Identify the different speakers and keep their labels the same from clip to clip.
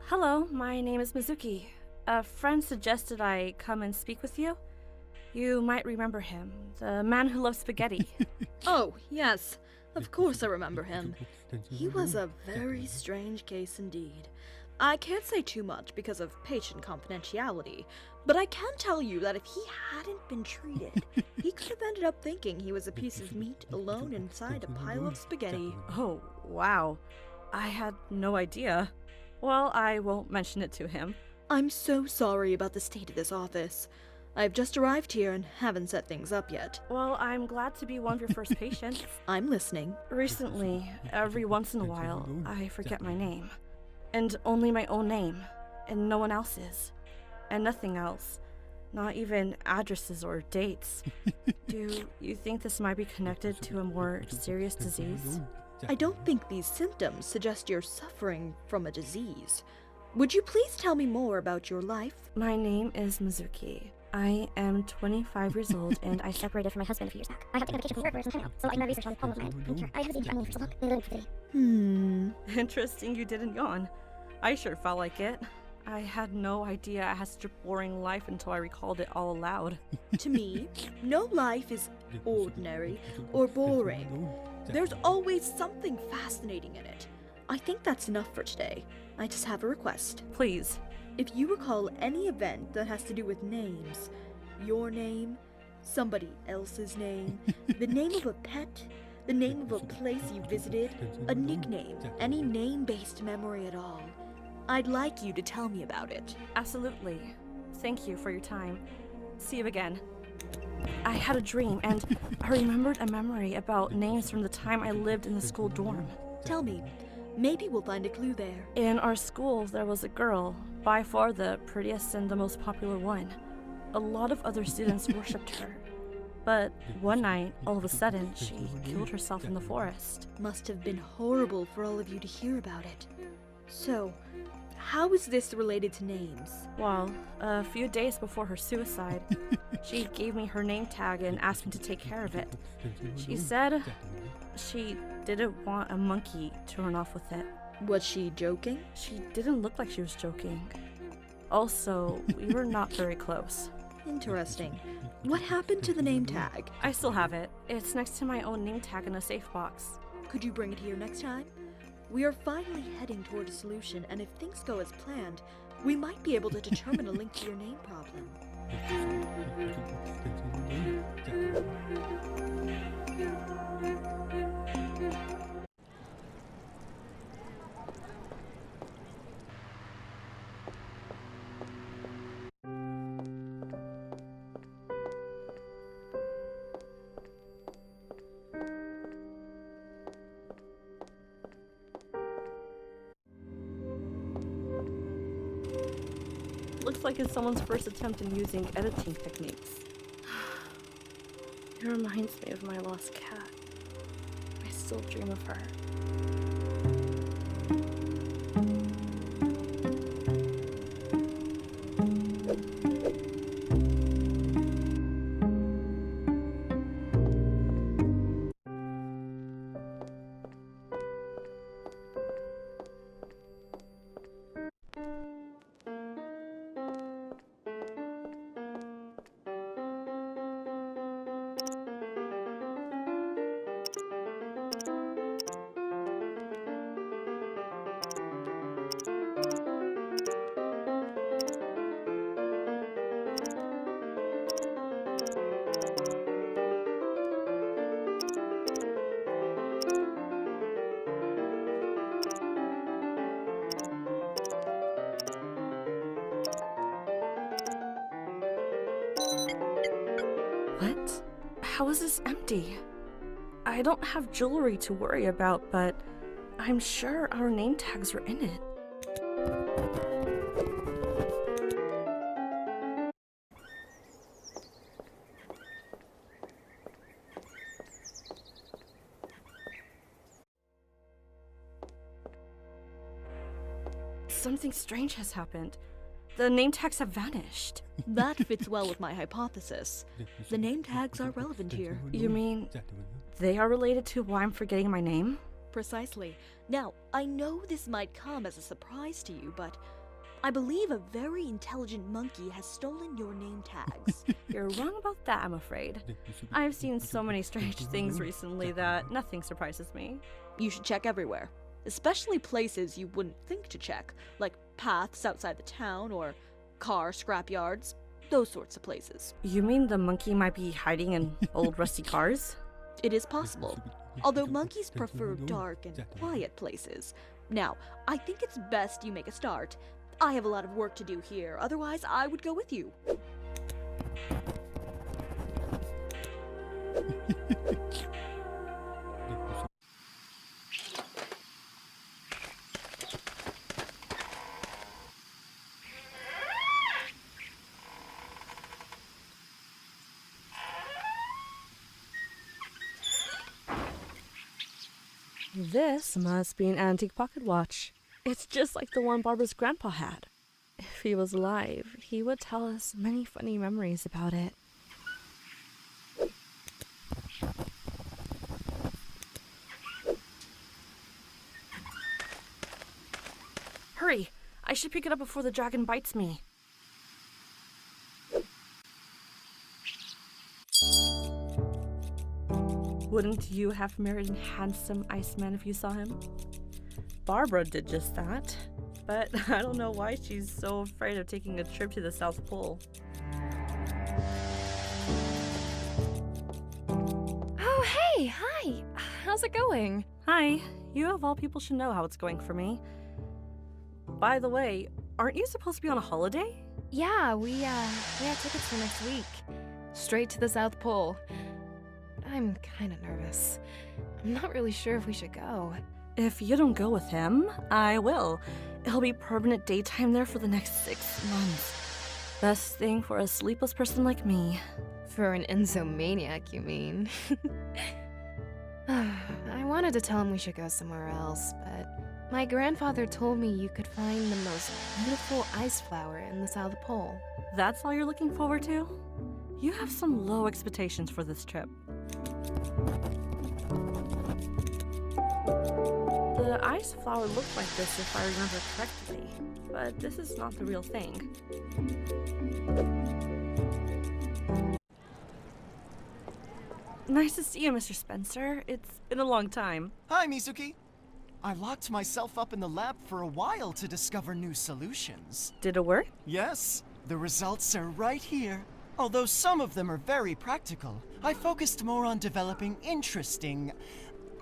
Speaker 1: Hello, my name is Mizuki. A friend suggested I come and speak with you. You might remember him, the man who loves spaghetti.
Speaker 2: Oh, yes. Of course I remember him. He was a very strange case indeed. I can't say too much because of patient confidentiality, but I can tell you that if he hadn't been treated, he could have ended up thinking he was a piece of meat alone inside a pile of spaghetti.
Speaker 1: Oh, wow. I had no idea. Well, I won't mention it to him.
Speaker 2: I'm so sorry about the state of this office. I've just arrived here and haven't set things up yet.
Speaker 1: Well, I'm glad to be one of your first patients.
Speaker 2: I'm listening.
Speaker 1: Recently, every once in a while, I forget my name. And only my own name. And no one else's. And nothing else. Not even addresses or dates. Do you think this might be connected to a more serious disease?
Speaker 2: I don't think these symptoms suggest you're suffering from a disease. Would you please tell me more about your life?
Speaker 1: My name is Mizuki. I am 25 years old and I separated from my husband a few years back. I have taken vacation from work for some time now, so I do my research on all of mine. I'm sure I have seen family for so long, and living for today. Interesting you didn't yawn. I sure felt like it. I had no idea I had such a boring life until I recalled it all aloud.
Speaker 2: To me, no life is ordinary or boring. There's always something fascinating in it. I think that's enough for today. I just have a request.
Speaker 1: Please.
Speaker 2: If you recall any event that has to do with names, your name, somebody else's name, the name of a pet, the name of a place you visited, a nickname, any name-based memory at all, I'd like you to tell me about it.
Speaker 1: Absolutely. Thank you for your time. See you again. I had a dream, and I remembered a memory about names from the time I lived in the school dorm.
Speaker 2: Tell me. Maybe we'll find a clue there.
Speaker 1: In our school, there was a girl, by far the prettiest and the most popular one. A lot of other students worshipped her. But one night, all of a sudden, she killed herself in the forest.
Speaker 2: Must have been horrible for all of you to hear about it. So, how is this related to names?
Speaker 1: Well, a few days before her suicide, she gave me her name tag and asked me to take care of it. She said she didn't want a monkey to run off with it.
Speaker 2: Was she joking?
Speaker 1: She didn't look like she was joking. Also, we were not very close.
Speaker 2: Interesting. What happened to the name tag?
Speaker 1: I still have it. It's next to my own name tag in a safe box.
Speaker 2: Could you bring it here next time? We are finally heading toward a solution, and if things go as planned, we might be able to determine a link to your name problem.
Speaker 1: Looks like it's someone's first attempt in using editing techniques. It reminds me of my lost cat. I still dream of her. What? How is this empty? I don't have jewelry to worry about, but I'm sure our name tags were in it. Something strange has happened. The name tags have vanished.
Speaker 2: That fits well with my hypothesis. The name tags are relevant here.
Speaker 1: You mean they are related to why I'm forgetting my name?
Speaker 2: Precisely. Now, I know this might come as a surprise to you, but I believe a very intelligent monkey has stolen your name tags.
Speaker 1: You're wrong about that, I'm afraid. I've seen so many strange things recently that nothing surprises me.
Speaker 2: You should check everywhere, especially places you wouldn't think to check, like paths outside the town or car scrapyards, those sorts of places.
Speaker 1: You mean the monkey might be hiding in old rusty cars?
Speaker 2: It is possible, although monkeys prefer dark and quiet places. Now, I think it's best you make a start. I have a lot of work to do here, otherwise I would go with you.
Speaker 1: This must be an antique pocket watch. It's just like the one Barbara's grandpa had. If he was alive, he would tell us many funny memories about it. Hurry! I should pick it up before the dragon bites me. Wouldn't you have married a handsome Iceman if you saw him? Barbara did just that, but I don't know why she's so afraid of taking a trip to the South Pole.
Speaker 3: Oh, hey, hi. How's it going?
Speaker 1: Hi, you of all people should know how it's going for me. By the way, aren't you supposed to be on a holiday?
Speaker 3: Yeah, we have tickets for next week. Straight to the South Pole. I'm kinda nervous. I'm not really sure if we should go.
Speaker 1: If you don't go with him, I will. It'll be permanent daytime there for the next 6 months. Best thing for a sleepless person like me.
Speaker 3: For an insomaniac, you mean? I wanted to tell him we should go somewhere else, but my grandfather told me you could find the most beautiful ice flower in the South Pole.
Speaker 1: That's all you're looking forward to? You have some low expectations for this trip. The ice flower looked like this if I remember correctly, but this is not the real thing. Nice to see you, Mr. Spencer. It's been a long time.
Speaker 4: Hi, Mizuki. I locked myself up in the lab for a while to discover new solutions.
Speaker 1: Did it work?
Speaker 4: Yes, the results are right here. Although some of them are very practical, I focused more on developing interesting,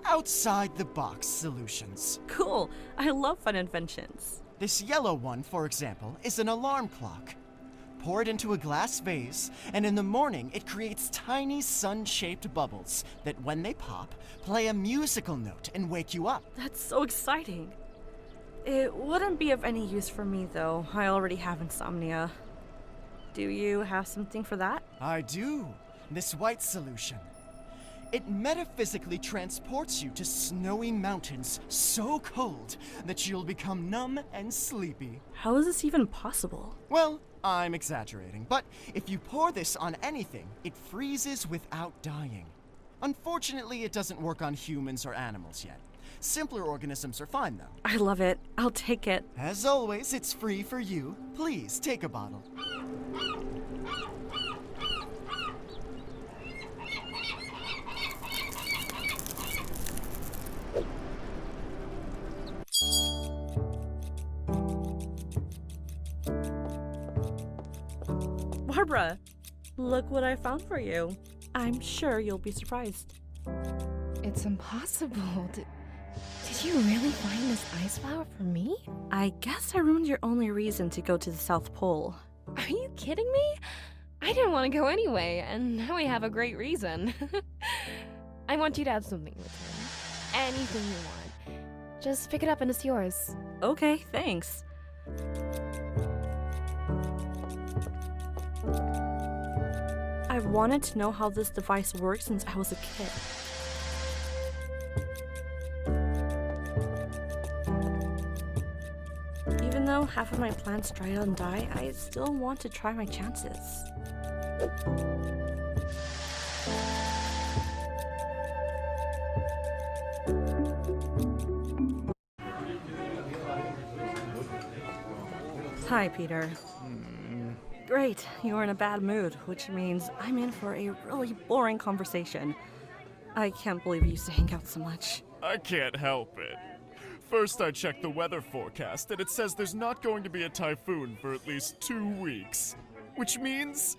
Speaker 4: outside-the-box solutions.
Speaker 1: Cool. I love fun inventions.
Speaker 4: This yellow one, for example, is an alarm clock. Pour it into a glass vase, and in the morning it creates tiny sun-shaped bubbles that, when they pop, play a musical note and wake you up.
Speaker 1: That's so exciting. It wouldn't be of any use for me, though. I already have insomnia. Do you have something for that?
Speaker 4: I do. This white solution. It metaphysically transports you to snowy mountains so cold that you'll become numb and sleepy.
Speaker 1: How is this even possible?
Speaker 4: Well, I'm exaggerating, but if you pour this on anything, it freezes without dying. Unfortunately, it doesn't work on humans or animals yet. Simpler organisms are fine, though.
Speaker 1: I love it. I'll take it.
Speaker 4: As always, it's free for you. Please, take a bottle.
Speaker 1: Barbara, look what I found for you. I'm sure you'll be surprised.
Speaker 3: It's impossible. Did you really find this ice flower for me?
Speaker 1: I guess I ruined your only reason to go to the South Pole.
Speaker 3: Are you kidding me? I didn't want to go anyway, and now we have a great reason. I want you to have something in return. Anything you want. Just pick it up and it's yours.
Speaker 1: Okay, thanks. I've wanted to know how this device works since I was a kid. Even though half of my plants dry out and die, I still want to try my chances. Hi, Peter. Great, you're in a bad mood, which means I'm in for a really boring conversation. I can't believe you used to hang out so much.
Speaker 5: I can't help it. First, I checked the weather forecast, and it says there's not going to be a typhoon for at least 2 weeks. Which means,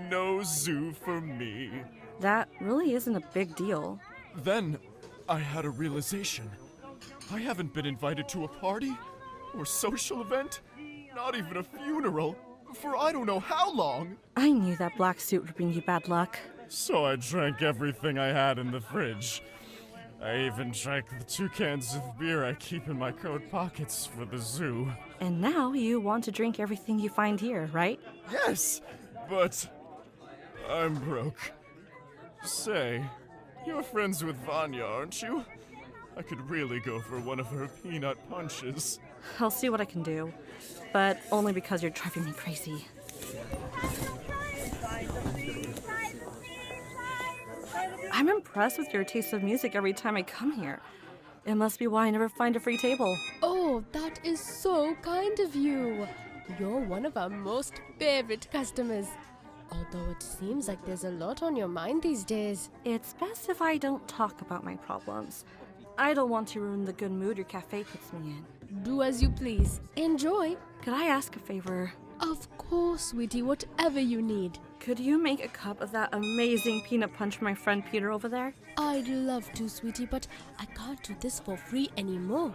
Speaker 5: no zoo for me.
Speaker 1: That really isn't a big deal.
Speaker 5: Then, I had a realization. I haven't been invited to a party, or social event, not even a funeral, for I don't know how long.
Speaker 1: I knew that black suit would bring you bad luck.
Speaker 5: So I drank everything I had in the fridge. I even drank the 2 cans of beer I keep in my coat pockets for the zoo.
Speaker 1: And now you want to drink everything you find here, right?
Speaker 5: Yes, but I'm broke. Say, you're friends with Vanya, aren't you? I could really go for one of her peanut punches.
Speaker 1: I'll see what I can do, but only because you're driving me crazy. I'm impressed with your taste of music every time I come here. It must be why I never find a free table.
Speaker 6: Oh, that is so kind of you. You're one of our most favorite customers. Although it seems like there's a lot on your mind these days.
Speaker 1: It's best if I don't talk about my problems. I don't want to ruin the good mood your cafe puts me in.
Speaker 6: Do as you please. Enjoy.
Speaker 1: Could I ask a favor?
Speaker 6: Of course, sweetie, whatever you need.
Speaker 1: Could you make a cup of that amazing peanut punch for my friend Peter over there?
Speaker 6: I'd love to, sweetie, but I can't do this for free anymore.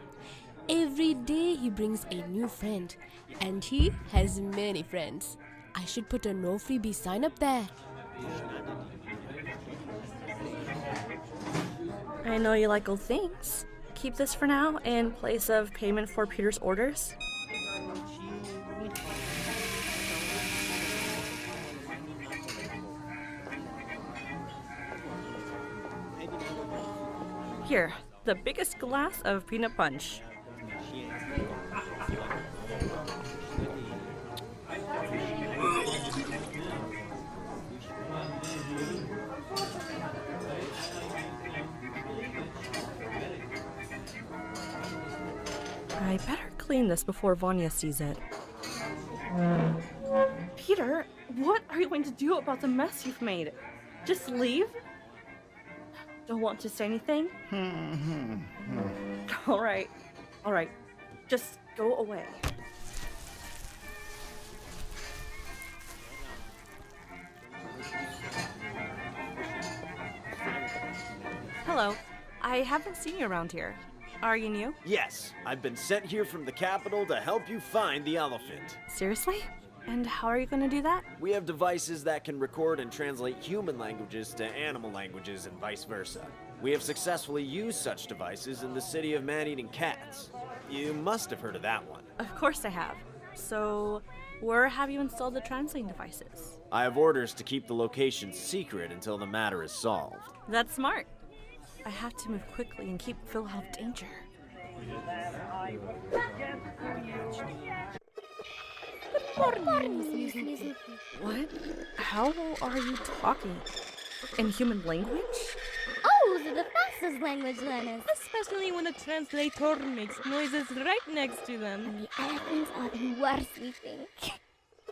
Speaker 6: Every day he brings a new friend, and he has many friends. I should put a no freebie sign up there.
Speaker 1: I know you like old things. Keep this for now in place of payment for Peter's orders. Here, the biggest glass of peanut punch. I better clean this before Vanya sees it. Peter, what are you going to do about the mess you've made? Just leave? Don't want to say anything? All right. Just go away. Hello. I haven't seen you around here. Are you new?
Speaker 7: Yes, I've been sent here from the capital to help you find the elephant.
Speaker 1: Seriously? And how are you going to do that?
Speaker 7: We have devices that can record and translate human languages to animal languages and vice versa. We have successfully used such devices in the city of man-eating cats. You must have heard of that one.
Speaker 1: Of course I have. So, where have you installed the translating devices?
Speaker 7: I have orders to keep the location secret until the matter is solved.
Speaker 1: That's smart. I have to move quickly and keep Phil out of danger. What? How are you talking? In human language?
Speaker 8: Oh, they're the fastest language learners.
Speaker 3: Especially when the translator makes noises right next to them.
Speaker 8: And the elephants are the worst, we think.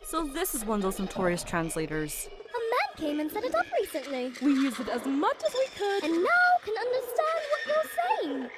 Speaker 1: So this is one of those notorious translators.
Speaker 8: A man came and set it up recently.
Speaker 3: We used it as much as we could.
Speaker 8: And now can understand what you're saying.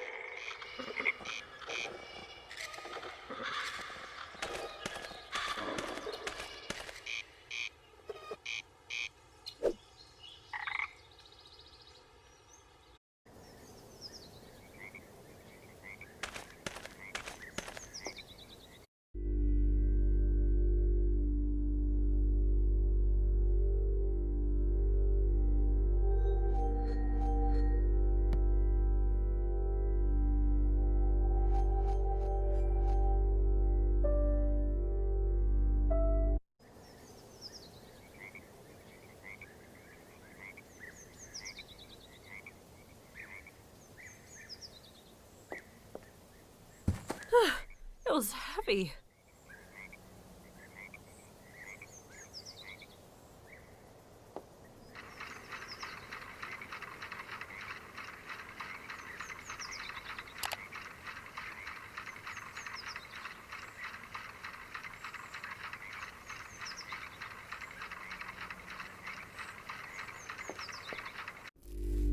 Speaker 1: coffee.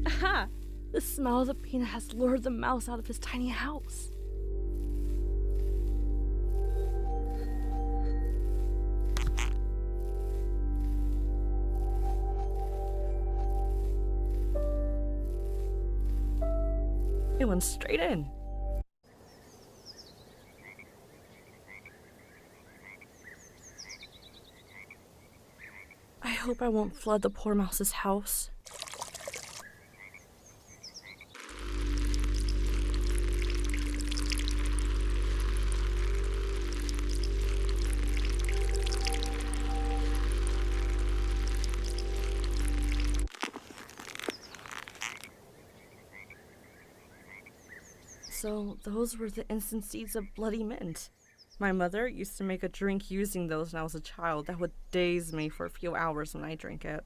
Speaker 1: Aha! The smell of the peanut has lured the mouse out of his tiny house. It went straight in. I hope I won't flood the poor mouse's house. So those were the instant seeds of bloody mint. My mother used to make a drink using those when I was a child that would daze me for a few hours when I drank it.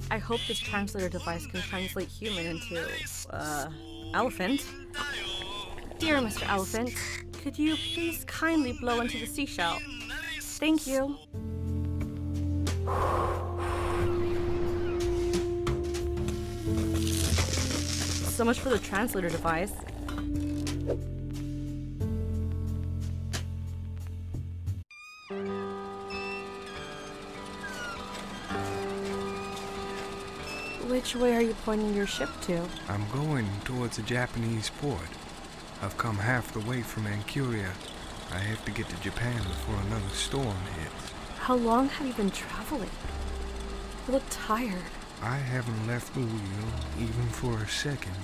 Speaker 1: I hope this translator device can translate human into, elephant. Dear Mr. Elephant, could you please kindly blow into the seashell? Thank you. So much for the translator device. Which way are you pointing your ship to?
Speaker 9: I'm going towards a Japanese port. I've come half the way from Manchuria. I have to get to Japan before another storm hits.
Speaker 1: How long have you been traveling? You look tired.
Speaker 9: I haven't left the wheel, even for a second,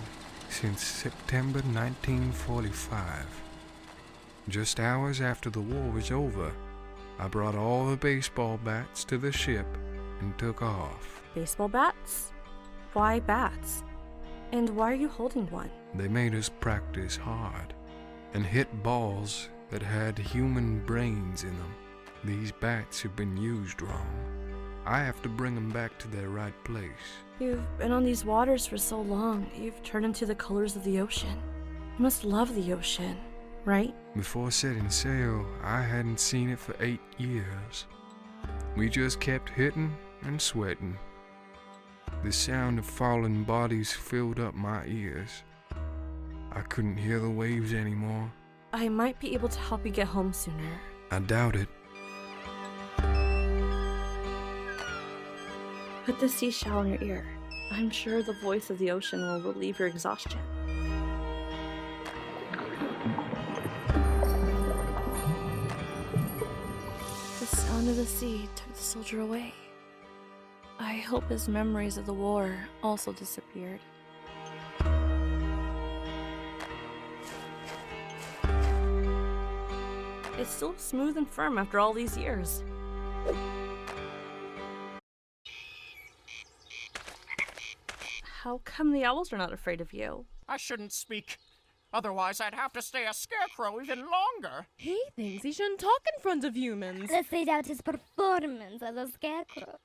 Speaker 9: since September 1945. Just hours after the war was over, I brought all the baseball bats to the ship and took off.
Speaker 1: Baseball bats? Why bats? And why are you holding one?
Speaker 9: They made us practice hard and hit balls that had human brains in them. These bats have been used wrong. I have to bring them back to their right place.
Speaker 1: You've been on these waters for so long, you've turned into the colors of the ocean. You must love the ocean, right?
Speaker 9: Before setting sail, I hadn't seen it for 8 years. We just kept hitting and sweating. The sound of falling bodies filled up my ears. I couldn't hear the waves anymore.
Speaker 1: I might be able to help you get home sooner.
Speaker 9: I doubt it.
Speaker 1: Put the seashell in your ear. I'm sure the voice of the ocean will relieve your exhaustion. The sound of the sea took the soldier away. I hope his memories of the war also disappeared. It's still smooth and firm after all these years. How come the owls are not afraid of you?
Speaker 10: I shouldn't speak. Otherwise, I'd have to stay a scarecrow even longer.
Speaker 3: He thinks he shouldn't talk in front of humans.
Speaker 8: Let's say doubt his performance as a scarecrow.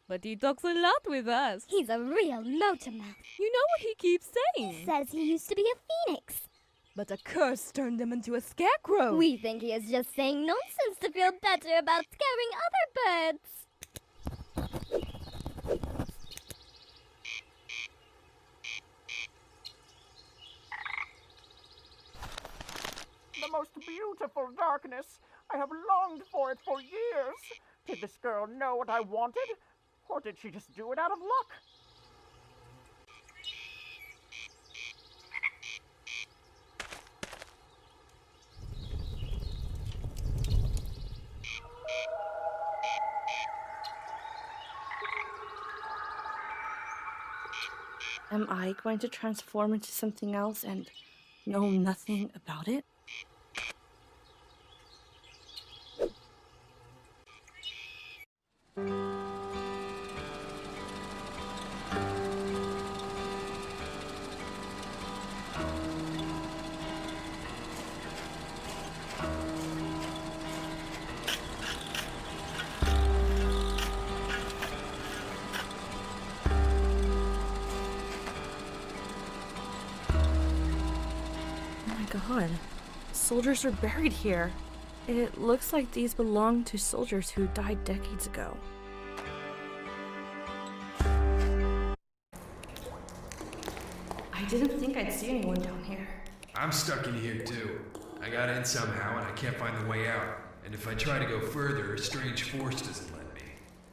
Speaker 3: But he talks a lot with us.
Speaker 8: He's a real motormouth.
Speaker 3: You know what he keeps saying?
Speaker 8: He says he used to be a phoenix.
Speaker 3: But a curse turned him into a scarecrow.
Speaker 8: We think he is just saying nonsense to feel better about scaring other birds.
Speaker 10: The most beautiful darkness. I have longed for it for years. Did this girl know what I wanted? Or did she just do it out of luck?
Speaker 1: Am I going to transform into something else and know nothing about it? God, soldiers are buried here. It looks like these belong to soldiers who died decades ago. I didn't think I'd see anyone down here.
Speaker 9: I'm stuck in here too. I got in somehow and I can't find the way out. And if I try to go further, a strange force doesn't let me.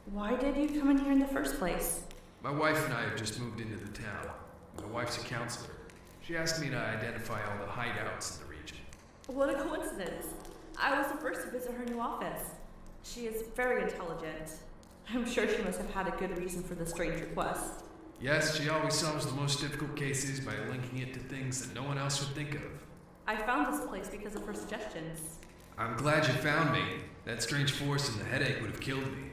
Speaker 1: Why did you come in here in the first place?
Speaker 9: My wife and I have just moved into the town. My wife's a counselor. She asked me to identify all the hideouts in the region.
Speaker 1: What a coincidence. I was the first to visit her new office. She is very intelligent. I'm sure she must have had a good reason for the strange request.
Speaker 9: Yes, she always solves the most difficult cases by linking it to things that no one else would think of.
Speaker 1: I found this place because of her suggestions.
Speaker 9: I'm glad you found me. That strange force and the headache would have killed me.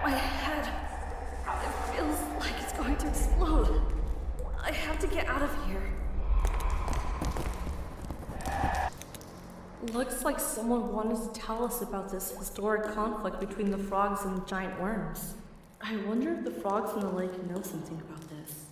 Speaker 1: My head. It feels like it's going to explode. I have to get out of here. Looks like someone wanted to tell us about this historic conflict between the frogs and the giant worms. I wonder if the frogs in the lake know something about this.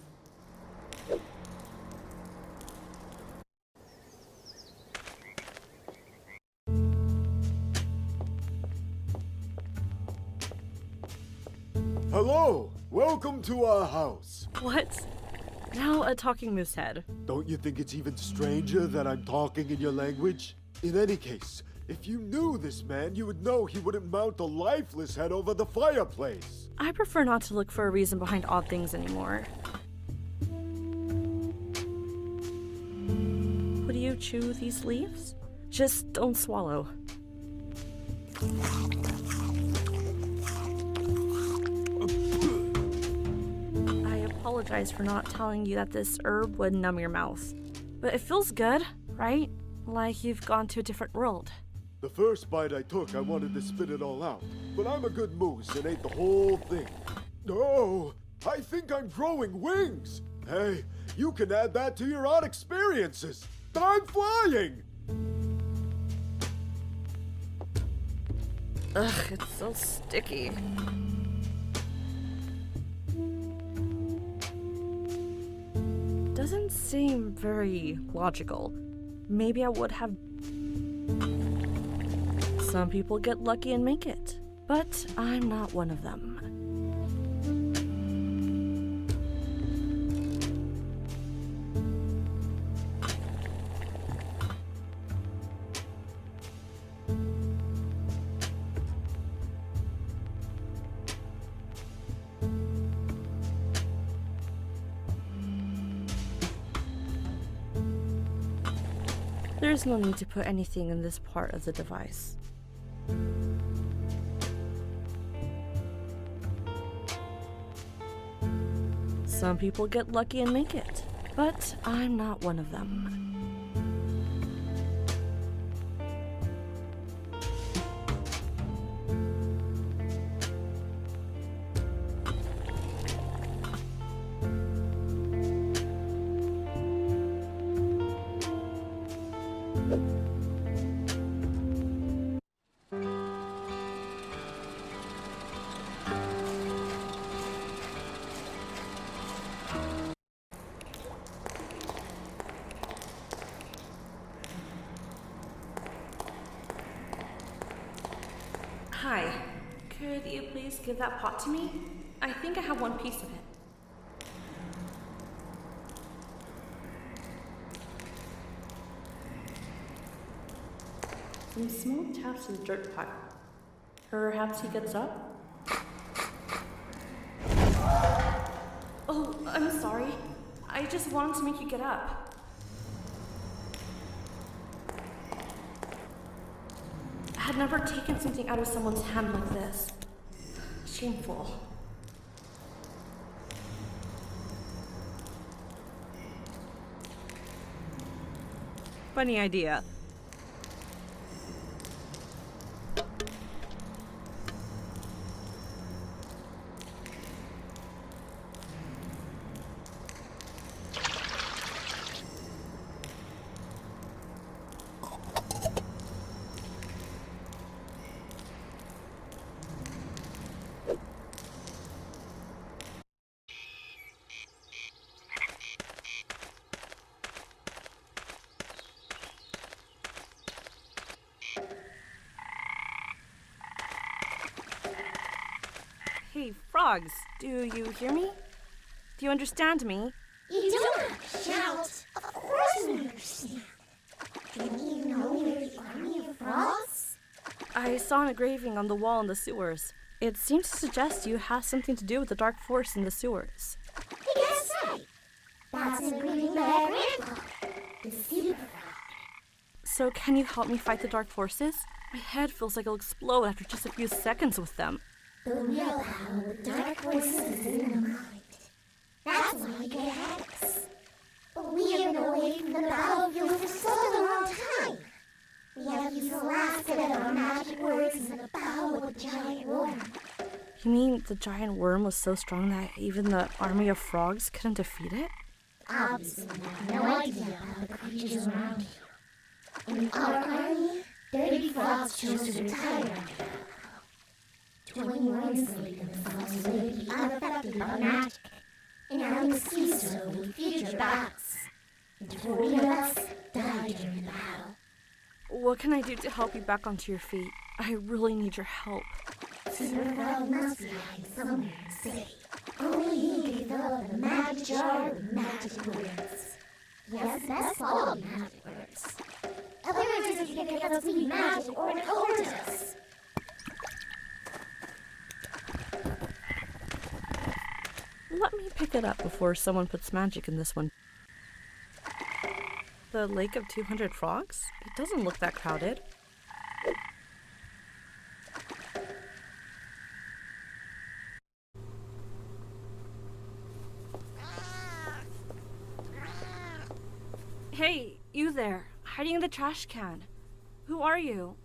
Speaker 11: Hello! Welcome to our house.
Speaker 1: What? Now a talking moose head.
Speaker 11: Don't you think it's even stranger that I'm talking in your language? In any case, if you knew this man, you would know he wouldn't mount a lifeless head over the fireplace.
Speaker 1: I prefer not to look for a reason behind odd things anymore. Would you chew these leaves? Just don't swallow. I apologize for not telling you that this herb would numb your mouth. But it feels good, right? Like you've gone to a different world.
Speaker 11: The first bite I took, I wanted to spit it all out. But I'm a good moose and ate the whole thing. No, I think I'm growing wings. Hey, you can add that to your odd experiences. I'm flying!
Speaker 1: Ugh, it's so sticky. Doesn't seem very logical. Maybe I would have... Some people get lucky and make it, but I'm not one of them. There's no need to put anything in this part of the device. Some people get lucky and make it, but I'm not one of them. Hi, could you please give that pot to me? I think I have one piece of it. Some small taps to the dirt pot. Perhaps he gets up? Oh, I'm sorry. I just wanted to make you get up. had never taken something out of someone's hand like this. Shameful.
Speaker 12: Funny idea. Hey, frogs, do you hear me? Do you understand me?
Speaker 8: You don't have to shout. Of course we understand. Didn't you know we were the army of frogs?
Speaker 1: I saw an engraving on the wall in the sewers. It seems to suggest you have something to do with the dark force in the sewers.
Speaker 8: I guess right. That's an engraving by our grandfather, the super frog.
Speaker 1: So can you help me fight the dark forces? My head feels like it'll explode after just a few seconds with them.
Speaker 8: The real battle with dark forces is in the mind. That's why we get headaches. But we have been away from the battlefield for such a long time. We have used the last bit of our magic words in the battle with the giant worm.
Speaker 1: You mean the giant worm was so strong that even the army of frogs couldn't defeat it?
Speaker 8: Obviously, we have no idea about the creatures around here. In our army, 30 frogs chose to retire after the battle. 20 were insulated themselves so they would be unaffected by magic. And now we see so in future battles. And 40 of us died during the battle.
Speaker 1: What can I do to help you back onto your feet? I really need your help.
Speaker 8: Super Frog must be hiding somewhere in the city. Only he can develop a magic jar with magic words. He has the best quality magic words. Other words can get us to be magic or orders.
Speaker 1: Let me pick it up before someone puts magic in this one. The Lake of 200 Frogs? It doesn't look that crowded. Hey, you there, hiding in the trash can. Who are you?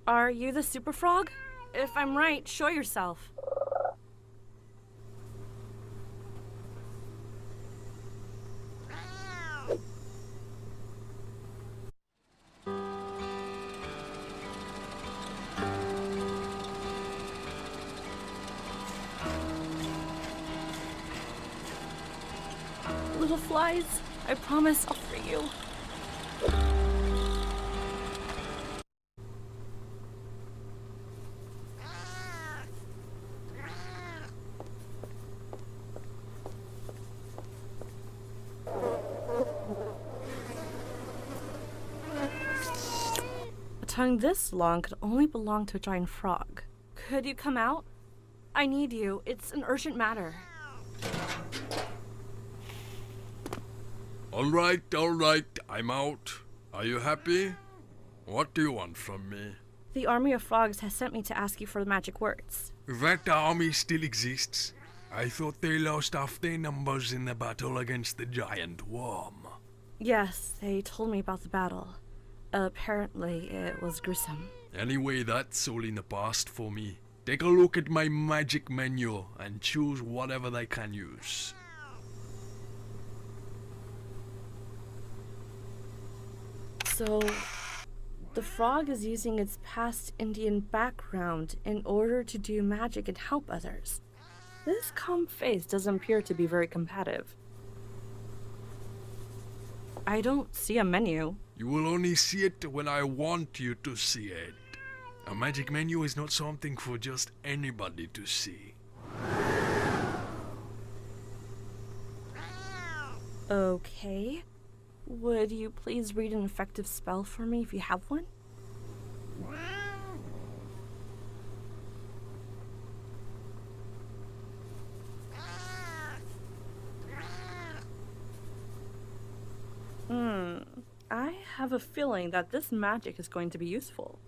Speaker 1: Are you the Super Frog? If I'm right, show yourself. Little flies, I promise I'll free you. A tongue this long could only belong to a giant frog. Could you come out? I need you. It's an urgent matter.
Speaker 9: All right, I'm out. Are you happy? What do you want from me?
Speaker 1: The army of frogs has sent me to ask you for the magic words.
Speaker 9: That army still exists. I thought they lost half their numbers in the battle against the giant worm.
Speaker 1: Yes, they told me about the battle. Apparently, it was gruesome.
Speaker 9: Anyway, that's all in the past for me. Take a look at my magic menu and choose whatever they can use.
Speaker 1: So, the frog is using its past Indian background in order to do magic and help others. This calm face doesn't appear to be very combative. I don't see a menu.
Speaker 9: You will only see it when I want you to see it. A magic menu is not something for just anybody to see.
Speaker 1: Okay. Would you please read an effective spell for me if you have one? I
Speaker 12: have a feeling that this magic is going to be useful.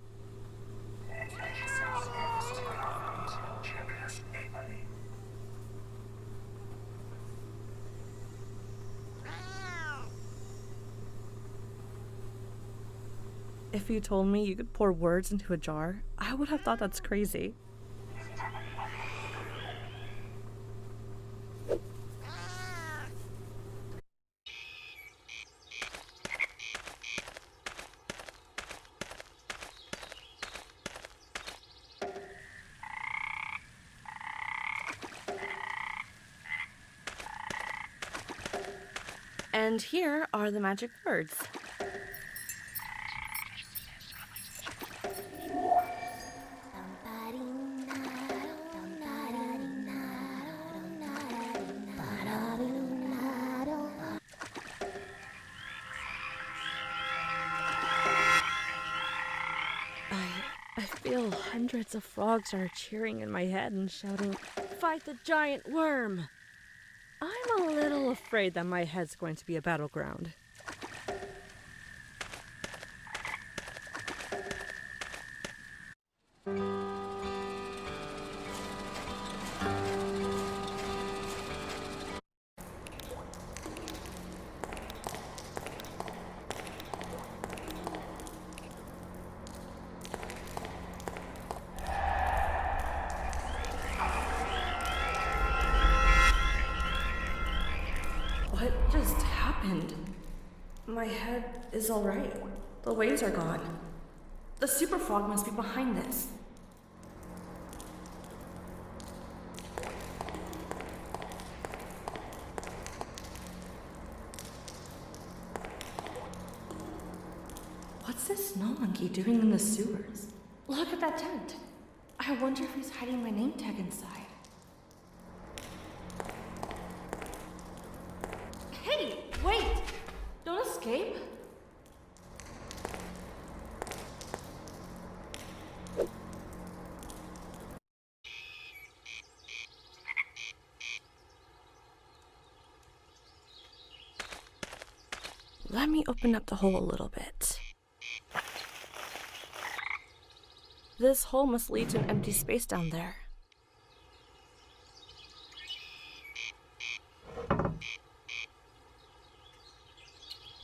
Speaker 12: If you told me you could pour words into a jar, I would have thought that's crazy. And here are the magic words. I feel hundreds of frogs are cheering in my head and shouting, "Fight the giant worm!" I'm a little afraid that my head's going to be a battleground. What just happened? My head is alright. The waves are gone. The super frog must be behind this. What's this snow monkey doing in the sewers? Look at that tent. I wonder if he's hiding my name tag inside. Hey, wait! Don't escape. Let me open up the hole a little bit. This hole must lead to an empty space down there.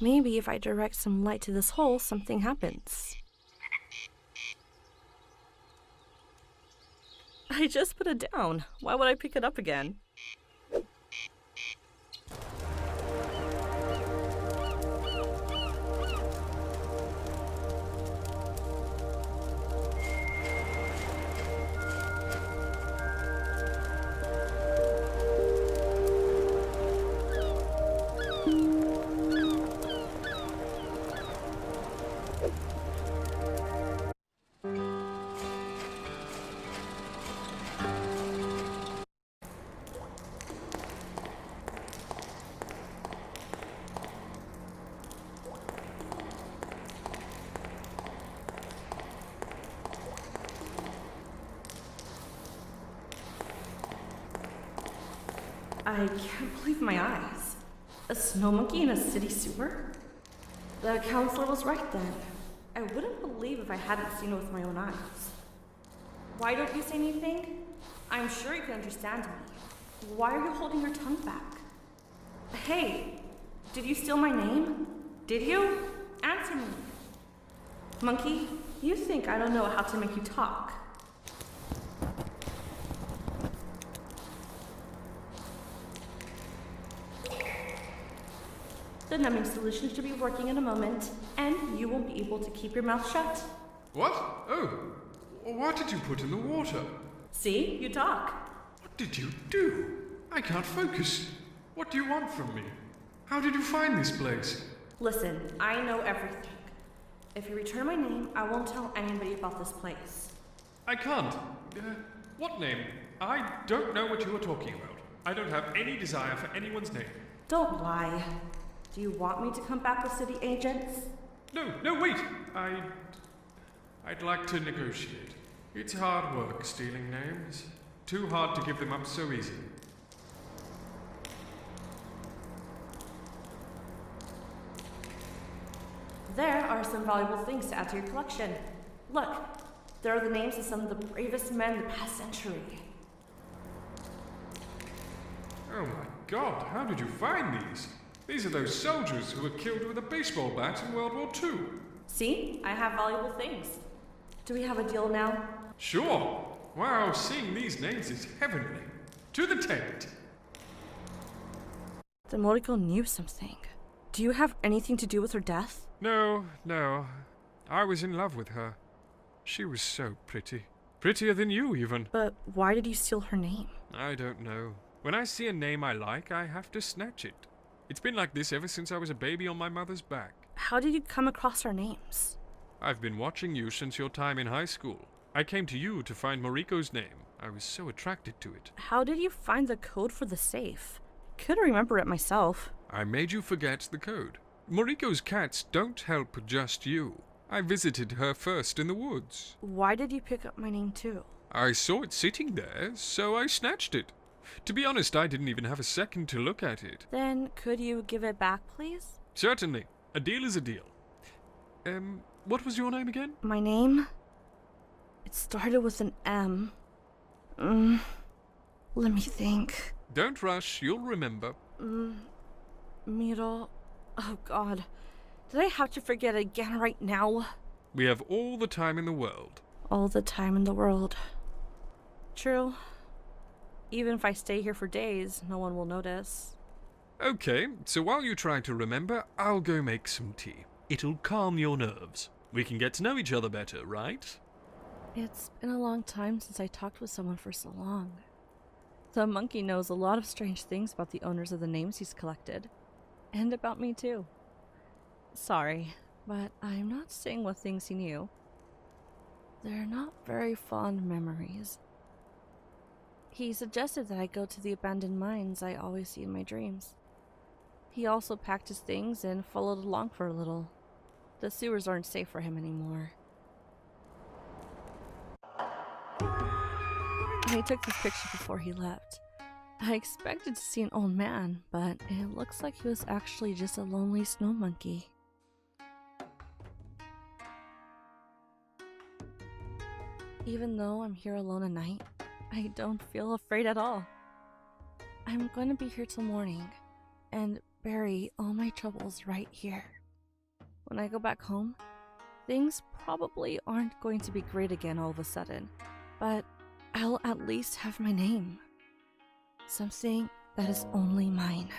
Speaker 12: Maybe if I direct some light to this hole, something happens. I just put it down. Why would I pick it up again? I can't believe my eyes. A snow monkey in a city sewer? The counselor was right then. I wouldn't believe if I hadn't seen it with my own eyes. Why don't you say anything? I'm sure you can understand me. Why are you holding your tongue back? Hey, did you steal my name? Did you? Answer me. Monkey, you think I don't know how to make you talk. The numbing solution should be working in a moment, and you won't be able to keep your mouth shut.
Speaker 9: What? Oh, what did you put in the water?
Speaker 12: See? You talk.
Speaker 9: What did you do? I can't focus. What do you want from me? How did you find this place?
Speaker 12: Listen, I know everything. If you return my name, I won't tell anybody about this place.
Speaker 9: I can't. What name? I don't know what you are talking about. I don't have any desire for anyone's name.
Speaker 12: Don't lie. Do you want me to come back with city agents?
Speaker 9: No, wait! I'd like to negotiate. It's hard work stealing names. Too hard to give them up so easy.
Speaker 12: There are some valuable things to add to your collection. Look, there are the names of some of the bravest men in the past century.
Speaker 9: Oh my god, how did you find these? These are those soldiers who were killed with a baseball bat in World War II.
Speaker 12: See? I have valuable things. Do we have a deal now?
Speaker 9: Sure. Wow, seeing these names is heavenly. To the tent.
Speaker 12: The Moriko knew something. Do you have anything to do with her death?
Speaker 9: No. I was in love with her. She was so pretty. Prettier than you, even.
Speaker 12: But why did you steal her name?
Speaker 9: I don't know. When I see a name I like, I have to snatch it. It's been like this ever since I was a baby on my mother's back.
Speaker 12: How did you come across our names?
Speaker 9: I've been watching you since your time in high school. I came to you to find Moriko's name. I was so attracted to it.
Speaker 12: How did you find the code for the safe? Couldn't remember it myself.
Speaker 9: I made you forget the code. Moriko's cats don't help just you. I visited her first in the woods.
Speaker 12: Why did you pick up my name too?
Speaker 9: I saw it sitting there, so I snatched it. To be honest, I didn't even have a second to look at it.
Speaker 12: Then could you give it back, please?
Speaker 9: Certainly. A deal is a deal. What was your name again?
Speaker 12: My name? It started with an M. Let me think.
Speaker 9: Don't rush, you'll remember.
Speaker 12: Miro. Oh god. Did I have to forget again right now?
Speaker 9: We have all the time in the world.
Speaker 12: All the time in the world. True. Even if I stay here for days, no one will notice.
Speaker 9: Okay, so while you try to remember, I'll go make some tea. It'll calm your nerves. We can get to know each other better, right?
Speaker 12: It's been a long time since I talked with someone for so long. The monkey knows a lot of strange things about the owners of the names he's collected. And about me too. Sorry, but I'm not saying what things he knew. They're not very fond memories. He suggested that I go to the abandoned mines I always see in my dreams. He also packed his things and followed along for a little. The sewers aren't safe for him anymore. I took this picture before he left. I expected to see an old man, but it looks like he was actually just a lonely snow monkey. Even though I'm here alone at night, I don't feel afraid at all. I'm going to be here till morning, and bury all my troubles right here. When I go back home, things probably aren't going to be great again all of a sudden, but I'll at least have my name. Something that is only mine.